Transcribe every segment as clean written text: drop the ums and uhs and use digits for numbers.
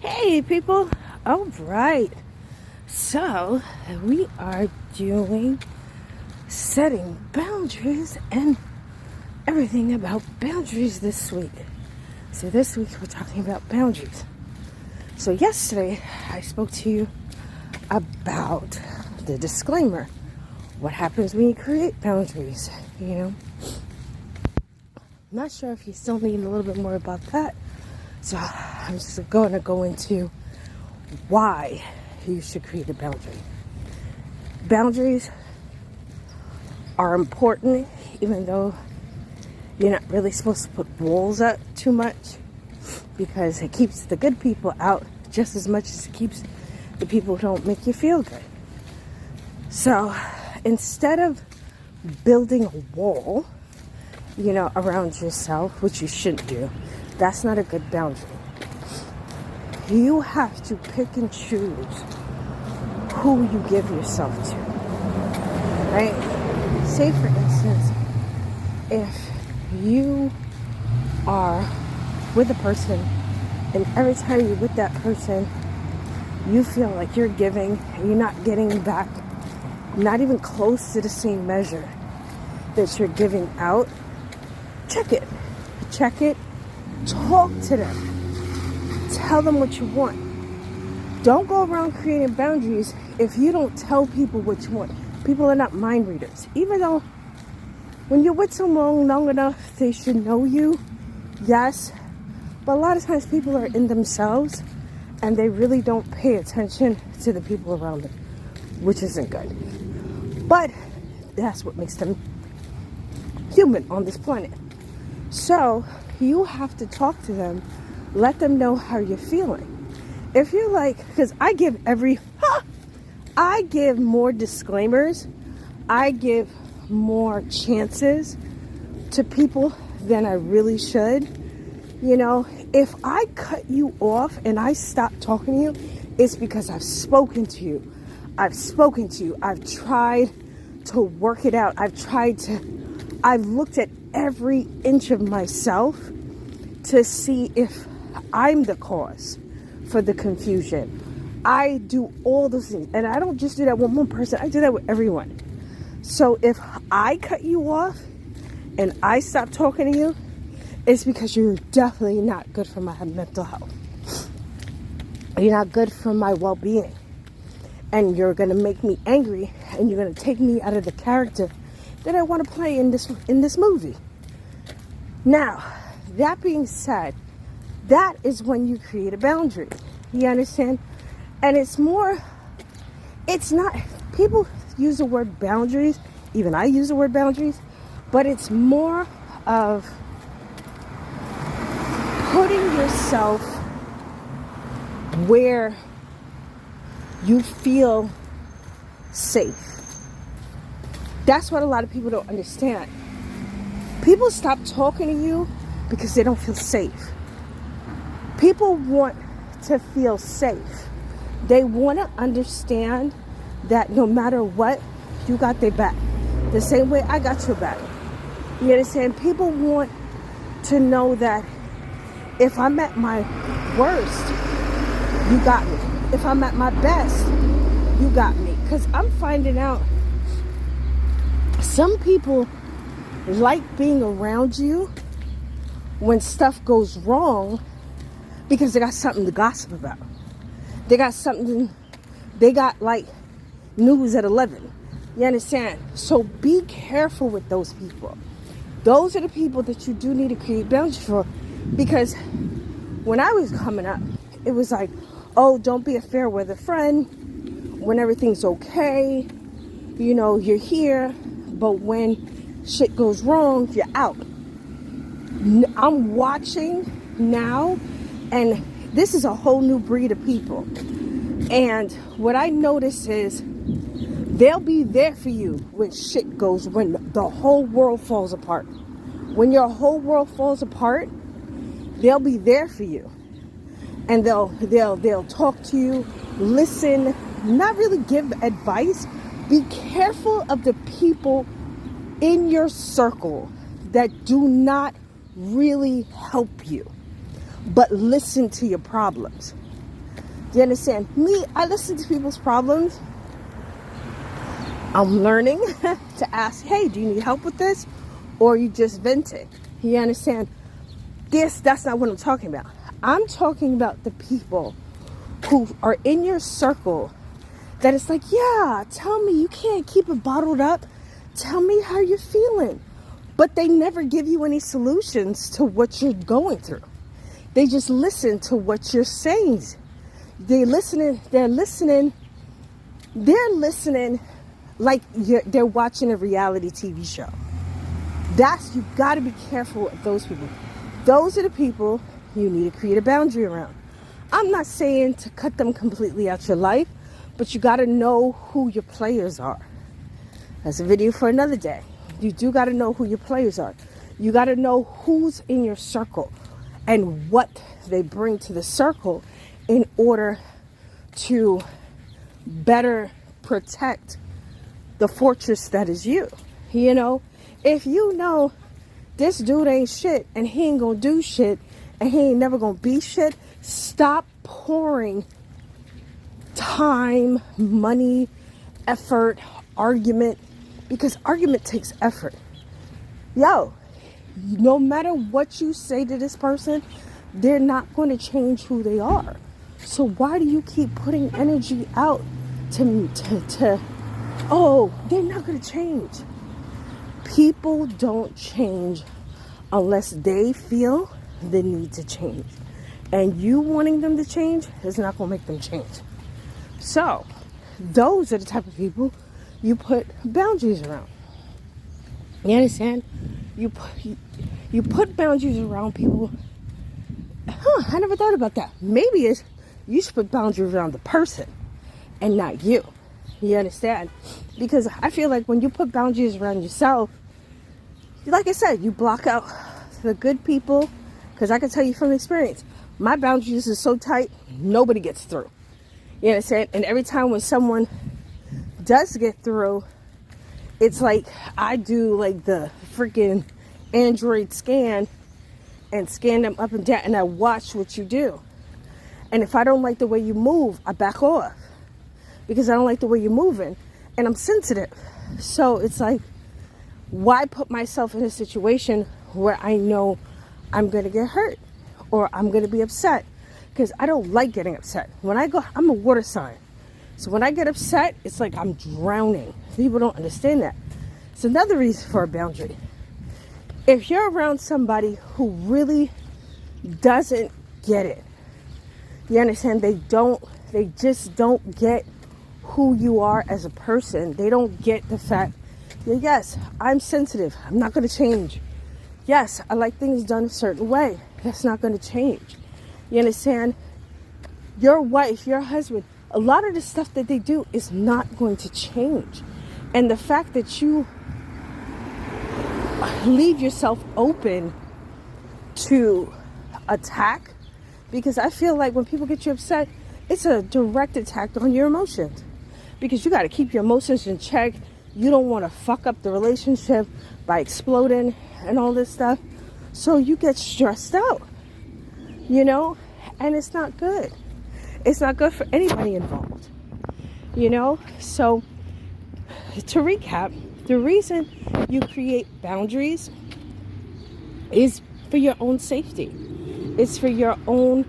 Hey people, all right. So we are doing setting boundaries and everything about boundaries this week. So this week we're talking about boundaries. So yesterday I spoke to you about the disclaimer. What happens when you create boundaries, Not sure if you still need a little bit more about that. So I'm just going to go into why you should create a boundary. Boundaries are important, even though you're not really supposed to put walls up too much, because it keeps the good people out just as much as it keeps the people who don't make you feel good. So instead of building a wall, around yourself, which you shouldn't do, that's not a good boundary. You have to pick and choose who you give yourself to, right? Say, for instance, if you are with a person and every time you're with that person, you feel like you're giving and you're not getting back, not even close to the same measure that you're giving out, check it, talk to them. Tell them what you want. Don't go around creating boundaries if you don't tell people what you want. People are not mind readers. Even though when you're with someone long enough, they should know you. Yes. But a lot of times people are in themselves and they really don't pay attention to the people around them, which isn't good. But that's what makes them human on this planet. So you have to talk to them. Let them know how you're feeling. If you're like, because I give more disclaimers, I give more chances to people than I really should. If I cut you off and I stop talking to you, it's because I've spoken to you. I've tried to work it out. I've looked at every inch of myself to see if I'm the cause for the confusion. I do all those things. And I don't just do that with one person. I do that with everyone. So if I cut you off and I stop talking to you, it's because you're definitely not good for my mental health. You're not good for my well-being. And you're going to make me angry and you're going to take me out of the character that I want to play in this movie. Now, that being said, that is when you create a boundary. You understand? And it's not, people use the word boundaries, even I use the word boundaries, but it's more of putting yourself where you feel safe. That's what a lot of people don't understand. People stop talking to you because they don't feel safe. People want to feel safe. They want to understand that no matter what, you got their back. The same way I got your back. You understand? People want to know that if I'm at my worst, you got me. If I'm at my best, you got me. Because I'm finding out some people like being around you when stuff goes wrong because they got something to gossip about. They got like news at 11. You understand? So be careful with those people. Those are the people that you do need to create boundaries for. Because when I was coming up, it was like, oh, don't be a fair weather friend. When everything's okay, you're here. But when shit goes wrong, you're out. I'm watching now, and this is a whole new breed of people. And what I notice is they'll be there for you when shit goes, when the whole world falls apart. When your whole world falls apart, they'll be there for you. And they'll talk to you, listen, not really give advice. Be careful of the people in your circle that do not really help you, but listen to your problems. Do you understand? Me, I listen to people's problems. I'm learning to ask, hey, do you need help with this? Or are you just venting? You understand? That's not what I'm talking about. I'm talking about the people who are in your circle that it's like, yeah, tell me, you can't keep it bottled up. Tell me how you're feeling. But they never give you any solutions to what you're going through. They just listen to what you're saying. They're listening like they're watching a reality TV show. You got to be careful of those people. Those are the people you need to create a boundary around. I'm not saying to cut them completely out your life, but you got to know who your players are. That's a video for another day. You do got to know who your players are. You got to know who's in your circle and what they bring to the circle in order to better protect the fortress that is you. You know, if you know this dude ain't shit and he ain't gonna do shit and he ain't never gonna be shit, stop pouring time, money, effort, argument, because argument takes effort. Yo, no matter what you say to this person, they're not going to change who they are. So why do you keep putting energy out to oh, they're not going to change. People don't change unless they feel the need to change. And you wanting them to change is not going to make them change. So, those are the type of people you put boundaries around. You understand? You put boundaries around people. I never thought about that. Maybe you should put boundaries around the person and not you. You understand? Because I feel like when you put boundaries around yourself, like I said, you block out the good people. Because I can tell you from experience, my boundaries are so tight, nobody gets through. You understand? And every time when someone does get through, it's like I do like the freaking Android scan and scan them up and down, and I watch what you do. And if I don't like the way you move, I back off because I don't like the way you're moving, and I'm sensitive. So it's like, why put myself in a situation where I know I'm going to get hurt or I'm going to be upset? Because I don't like getting upset. When I go, I'm a water sign. So when I get upset, it's like I'm drowning. People don't understand that. It's another reason for a boundary. If you're around somebody who really doesn't get it, you understand, they just don't get who you are as a person. They don't get the fact that, yes, I'm sensitive. I'm not going to change. Yes, I like things done a certain way. That's not going to change. You understand? Your wife, your husband, a lot of the stuff that they do is not going to change. And the fact that you leave yourself open to attack, because I feel like when people get you upset, it's a direct attack on your emotions. Because you got to keep your emotions in check. You don't want to fuck up the relationship by exploding and all this stuff. So you get stressed out, you know, and it's not good. It's not good for anybody involved, you know. So to recap, the reason you create boundaries is for your own safety. It's for your own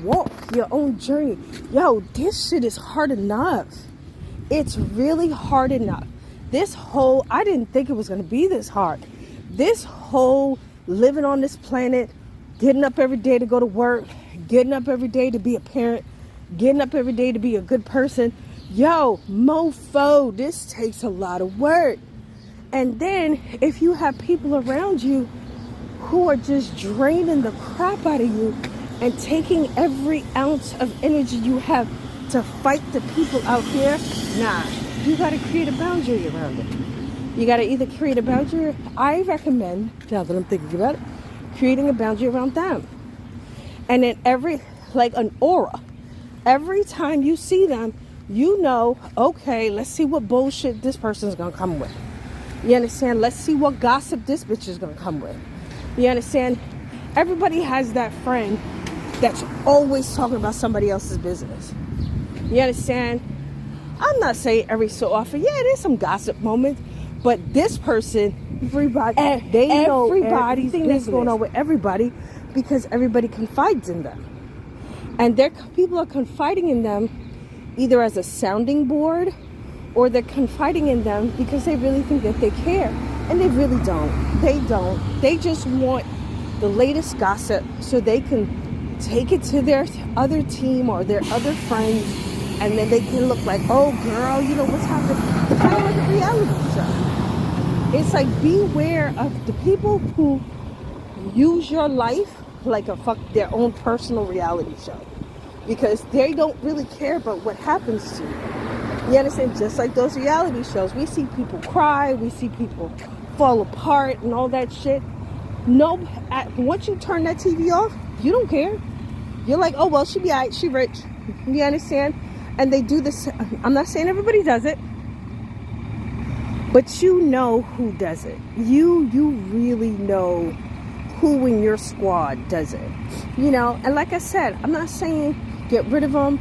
walk, your own journey. Yo, this shit is hard enough. It's really hard enough. I didn't think it was going to be this hard. This whole living on this planet, getting up every day to go to work, getting up every day to be a parent, getting up every day to be a good person. Yo, mofo, this takes a lot of work. And then if you have people around you who are just draining the crap out of you and taking every ounce of energy you have to fight the people out here, nah, you got to create a boundary around it. You got to either create a boundary, I recommend, now that I'm thinking about it, creating a boundary around them. And then like an aura, every time you see them, you know, okay, let's see what bullshit this person's going to come with. You understand? Let's see what gossip this bitch is going to come with. You understand? Everybody has that friend that's always talking about somebody else's business. You understand? I'm not saying every so often, yeah, there's some gossip moments, but this person, everybody, they know everything that's going on with everybody because everybody confides in them. And people are confiding in them either as a sounding board or they're confiding in them because they really think that they care. And they really don't. They don't. They just want the latest gossip so they can take it to their other team or their other friends, and then they can look like, oh girl, you know what's happening. It's kind of like a reality show. It's like, beware of the people who use your life like their own personal reality show, because they don't really care about what happens to you. You understand? Just like those reality shows, we see people cry, we see people fall apart and all that shit. No, once you turn that TV off, you don't care. You're like, oh well, she be alright, she rich. You understand? And they do this. I'm not saying everybody does it, but you know who does it. You really know who in your squad does it. You know, and like I said, I'm not saying get rid of them.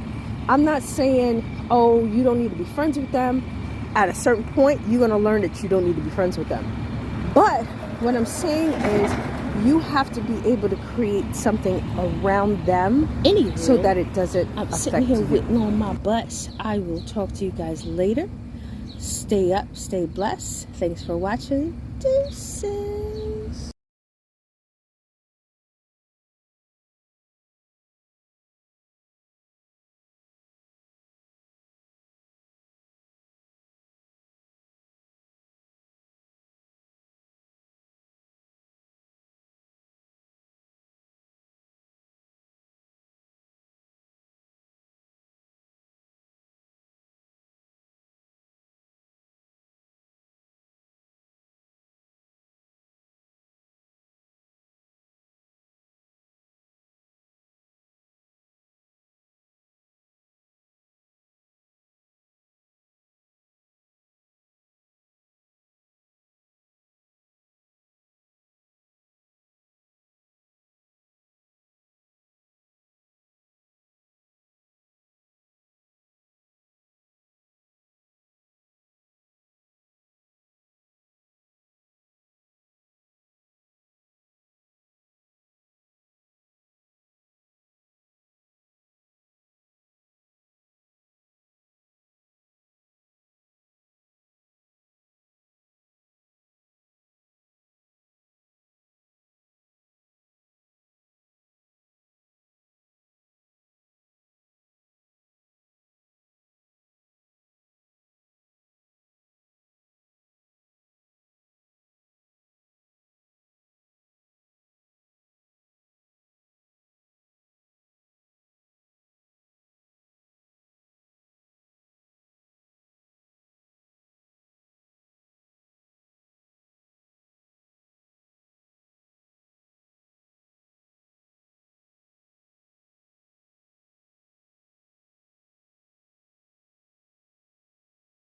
I'm not saying, oh, you don't need to be friends with them. At a certain point, you're going to learn that you don't need to be friends with them. But what I'm saying is you have to be able to create something around them so that it doesn't affect you. I'm sitting here waiting on my bus. I will talk to you guys later. Stay up, stay blessed. Thanks for watching. Deuces.